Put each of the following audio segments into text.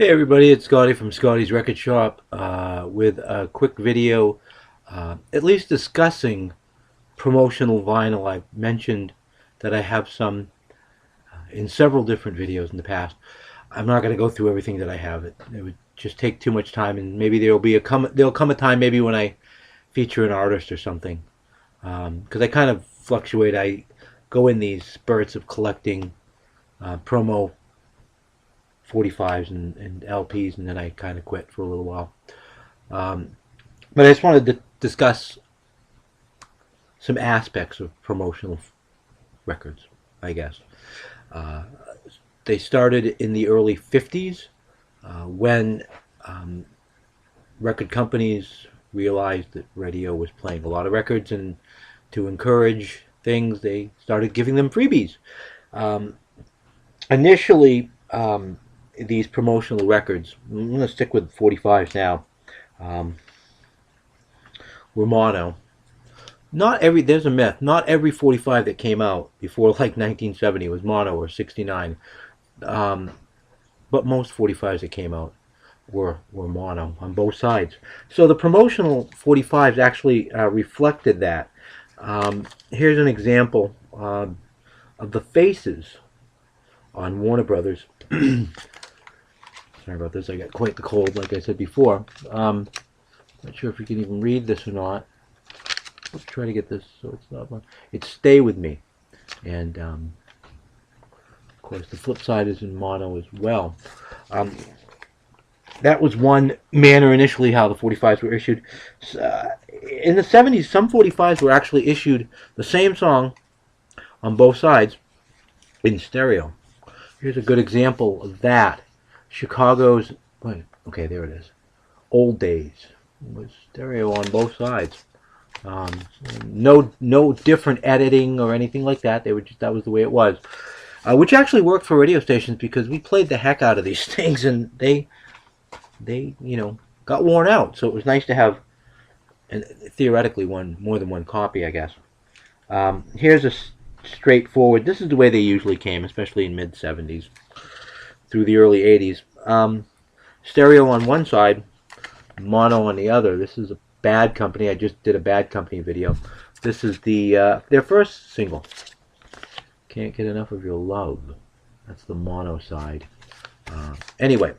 Hey everybody, it's Scotty from Scotty's Record Shop with a quick video at least discussing promotional vinyl. I've mentioned that I have some in several different videos in the past. I'm not going to go through everything that I have. It would just take too much time, and maybe there'll come a time maybe when I feature an artist or something, because I kind of fluctuate. I go in these spurts of collecting promo 45s and LPs, and then I kind of quit for a little while. Um, but I just wanted to discuss some aspects of promotional records, I guess. Uh, they started in the early 50s when record companies realized that radio was playing a lot of records, and to encourage things, they started giving them freebies. Um, Initially, these promotional records, I'm going to stick with 45s now, um, were mono. There's a myth, not every 45 that came out before like 1970 was mono or 69, um, but most 45s that came out were mono on both sides. So the promotional 45s actually reflected that. Here's an example of the faces on Warner Brothers. Sorry about this, I got quite the cold, like I said before. Not sure if you can even read this or not. Let's try to get this so it's not. It's Stay With Me. And, of course, the flip side is in mono as well. That was one manner initially how the 45s were issued. In the 70s, some 45s were actually issued the same song on both sides in stereo. Here's a good example of that. Chicago's, okay, there it is. Old Days was stereo on both sides. No different editing or anything like that. That was the way it was, which actually worked for radio stations because we played the heck out of these things, and they got worn out. So it was nice to have, and theoretically, more than one copy, I guess. Here's a straightforward. This is the way they usually came, especially in mid 70s through the early 80s. Stereo on one side, mono on the other. This is a Bad Company. I just did a Bad Company video. This is their first single. Can't Get Enough of Your Love. That's the mono side. Anyway,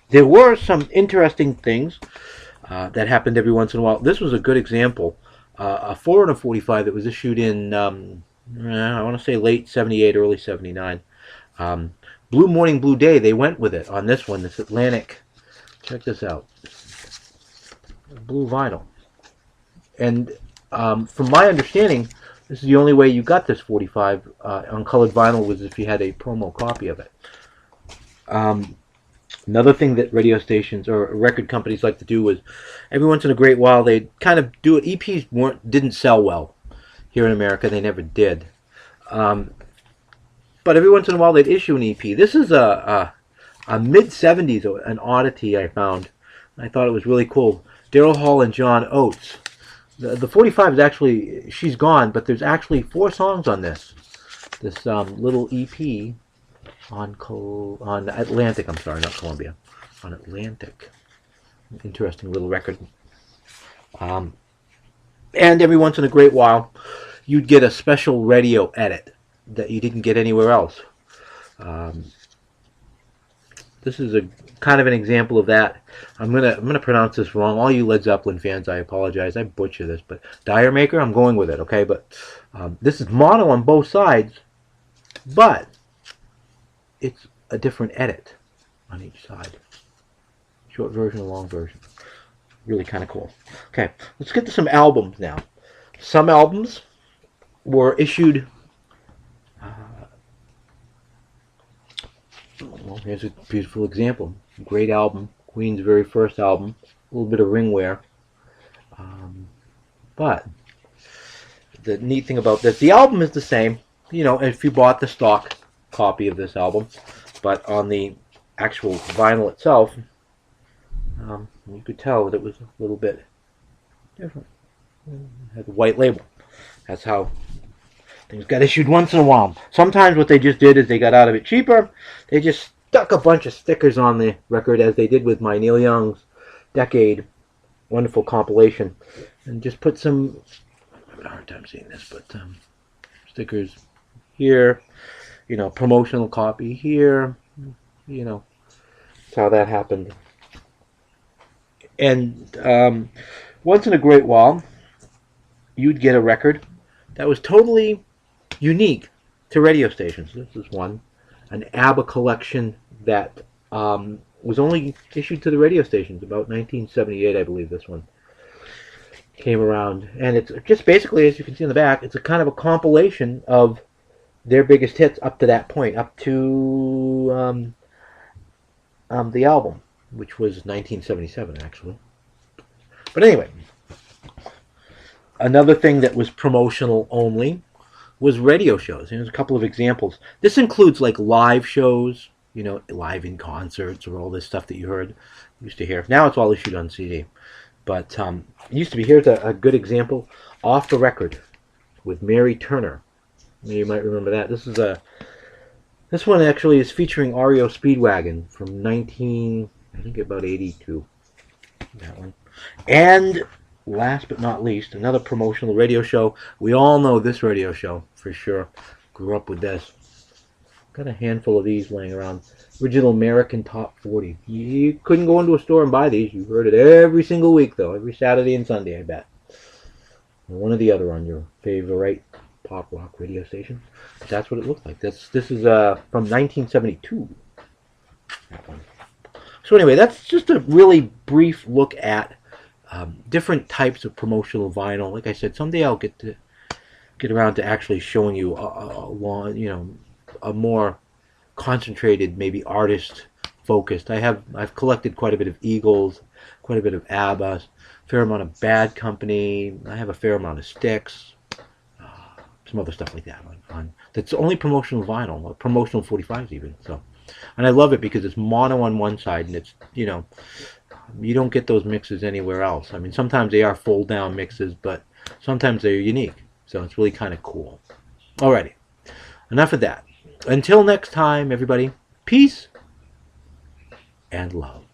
there were some interesting things that happened every once in a while. This was a good example. A 4 and a 45 that was issued in, I want to say late 78, early 79. Blue Morning, Blue Day, they went with it on this one, this Atlantic. Check this out. Blue vinyl. And from my understanding, this is the only way you got this 45 on colored vinyl was if you had a promo copy of it. Another thing that radio stations or record companies like to do was every once in a great while they'd kind of do it. EPs didn't sell well here in America. They never did. But every once in a while they'd issue an EP. This is a mid-70s, an oddity I found. I thought it was really cool. Daryl Hall and John Oates. The 45 is actually, she's gone, but there's actually 4 songs on this little EP on Atlantic. I'm sorry, not Columbia. On Atlantic. Interesting little record. And every once in a great while, you'd get a special radio edit that you didn't get anywhere else. This is a kind of an example of that. I'm gonna pronounce this wrong. All you Led Zeppelin fans, I apologize. I butcher this, but Dire Maker, I'm going with it, okay? But this is mono on both sides, but it's a different edit on each side. Short version, long version. Really kind of cool. Okay, let's get to some albums now. Some albums were issued. Well, here's a beautiful example. Great album. Queen's very first album. A little bit of ringware. But the neat thing about this, the album is the same. You know, if you bought the stock copy of this album, but on the actual vinyl itself, you could tell that it was a little bit different. It had a white label. That's how things got issued once in a while. Sometimes what they just did is they got out of it cheaper. They just stuck a bunch of stickers on the record, as they did with my Neil Young's Decade wonderful compilation, and just put some, I'm having a hard time seeing this, but stickers here, you know, promotional copy here, you know, that's how that happened. And once in a great while, you'd get a record that was totally unique to radio stations. This is one, an ABBA collection that was only issued to the radio stations about 1978, I believe. This one came around, and it's just basically, as you can see in the back, it's a kind of a compilation of their biggest hits up to that point, up to the album, which was 1977, actually. But anyway, another thing that was promotional only was radio shows. There's a couple of examples. This includes like live shows, you know, live in concerts or all this stuff that you used to hear. Now it's all issued on CD. But it used to be, here's a good example, Off the Record with Mary Turner. You might remember that. This one actually is featuring REO Speedwagon from I think about 82. That one. And last but not least, another promotional radio show. We all know this radio show for sure. Grew up with this. Got a handful of these laying around. Original American Top 40. You couldn't go into a store and buy these. You heard it every single week, though. Every Saturday and Sunday, I bet. Or one or the other on your favorite pop rock radio station. But that's what it looks like. This is from 1972. That one. So anyway, that's just a really brief look at different types of promotional vinyl. Like I said, someday I'll get around to actually showing you a more concentrated, maybe artist focused. I've collected quite a bit of Eagles, quite a bit of ABBA, a fair amount of Bad Company. I have a fair amount of Styx, some other stuff like that on that's only promotional vinyl, or promotional 45s even. So, and I love it because it's mono on one side, and it's, you know, you don't get those mixes anywhere else. I mean, sometimes they are fold down mixes, but sometimes they're unique. So it's really kind of cool. Alrighty, enough of that. Until next time, everybody, peace and love.